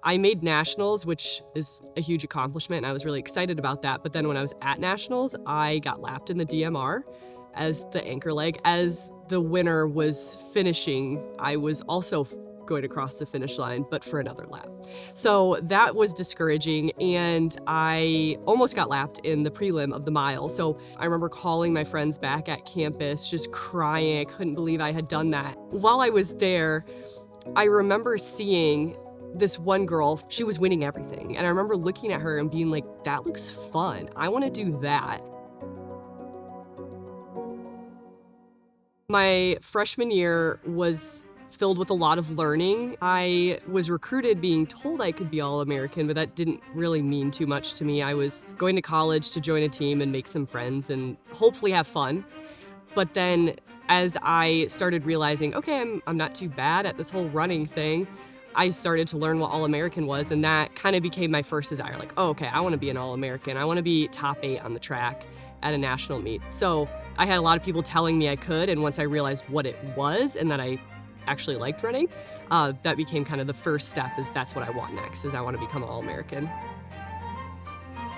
I made nationals, which is a huge accomplishment, and I was really excited about that. But then when I was at nationals, I got lapped in the DMR as the anchor leg. As the winner was finishing, I was also going to cross the finish line, but for another lap. So that was discouraging, and I almost got lapped in the prelim of the mile. So I remember calling my friends back at campus, just crying. I couldn't believe I had done that. While I was there, I remember seeing this one girl, she was winning everything. And I remember looking at her and being like, that looks fun. I want to do that. My freshman year was filled with a lot of learning. I was recruited being told I could be All-American, but that didn't really mean too much to me. I was going to college to join a team and make some friends and hopefully have fun. But then as I started realizing, okay, I'm not too bad at this whole running thing, I started to learn what All-American was, and that kind of became my first desire. Like, oh, okay, I want to be an All-American. I want to be top 8 on the track at a national meet. So I had a lot of people telling me I could, and once I realized what it was and that I actually liked running, that became kind of the first step, is that's what I want next, is I want to become an All-American.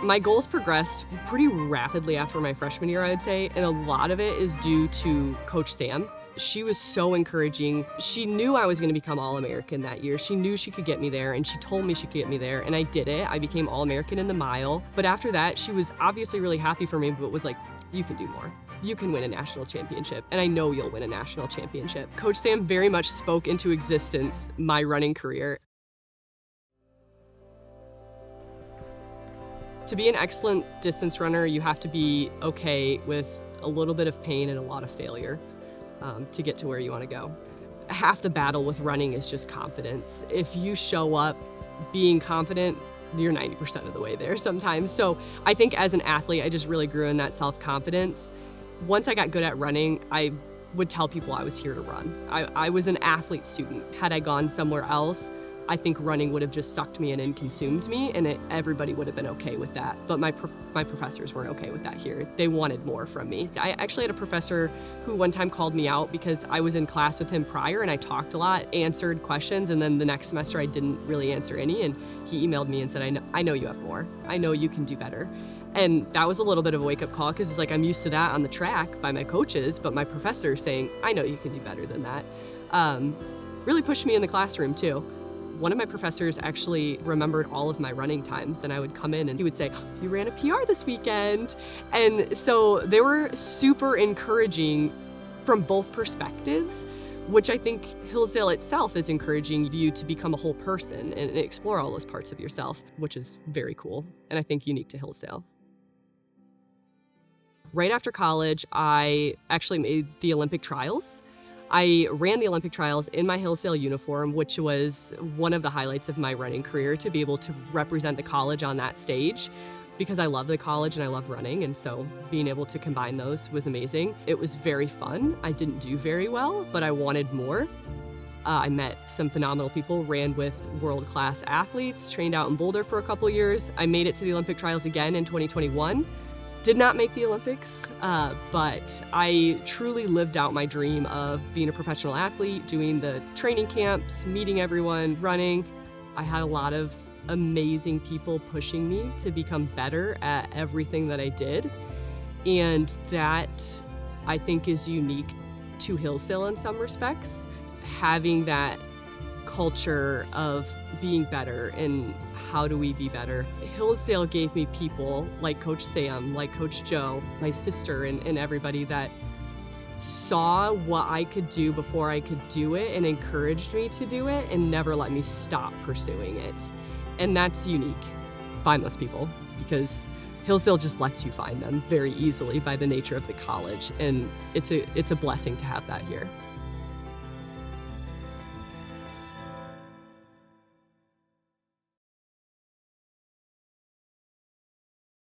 My goals progressed pretty rapidly after my freshman year, I would say, and a lot of it is due to Coach Sam. She was so encouraging. She knew I was going to become All-American that year. She knew she could get me there, and she told me she could get me there, and I did it. I became All-American in the mile. But after that, she was obviously really happy for me, but was like, you can do more. You can win a national championship, and I know you'll win a national championship. Coach Sam very much spoke into existence my running career. To be an excellent distance runner, you have to be okay with a little bit of pain and a lot of failure to get to where you want to go. Half the battle with running is just confidence. If you show up being confident, you're 90% of the way there sometimes. So I think as an athlete, I just really grew in that self-confidence. Once I got good at running, I would tell people I was here to run. I was an athlete student. Had I gone somewhere else, I think running would have just sucked me in and consumed me, and everybody would have been okay with that. But my professors weren't okay with that here. They wanted more from me. I actually had a professor who one time called me out because I was in class with him prior and I talked a lot, answered questions, and then the next semester I didn't really answer any, and he emailed me and said, I know you have more. I know you can do better. And that was a little bit of a wake-up call, because it's like I'm used to that on the track by my coaches, but my professor saying, I know you can do better than that, really pushed me in the classroom too. One of my professors actually remembered all of my running times, and I would come in and he would say, you ran a PR this weekend. And so they were super encouraging from both perspectives, which I think Hillsdale itself is encouraging you to become a whole person and explore all those parts of yourself, which is very cool, and I think unique to Hillsdale. Right after college, I actually made the Olympic trials. I ran the Olympic trials in my Hillsdale uniform, which was one of the highlights of my running career, to be able to represent the college on that stage, because I love the college and I love running, and so being able to combine those was amazing. It was very fun. I didn't do very well, but I wanted more. I met some phenomenal people, ran with world-class athletes, trained out in Boulder for a couple years. I made it to the Olympic trials again in 2021. Did not make the Olympics, but I truly lived out my dream of being a professional athlete, doing the training camps, meeting everyone, running. I had a lot of amazing people pushing me to become better at everything that I did. And that, I think, is unique to Hillsdale in some respects. Having that culture of being better and how do we be better. Hillsdale gave me people like Coach Sam, like Coach Joe, my sister, and everybody that saw what I could do before I could do it and encouraged me to do it and never let me stop pursuing it. And that's unique. Find those people, because Hillsdale just lets you find them very easily by the nature of the college, and it's a blessing to have that here.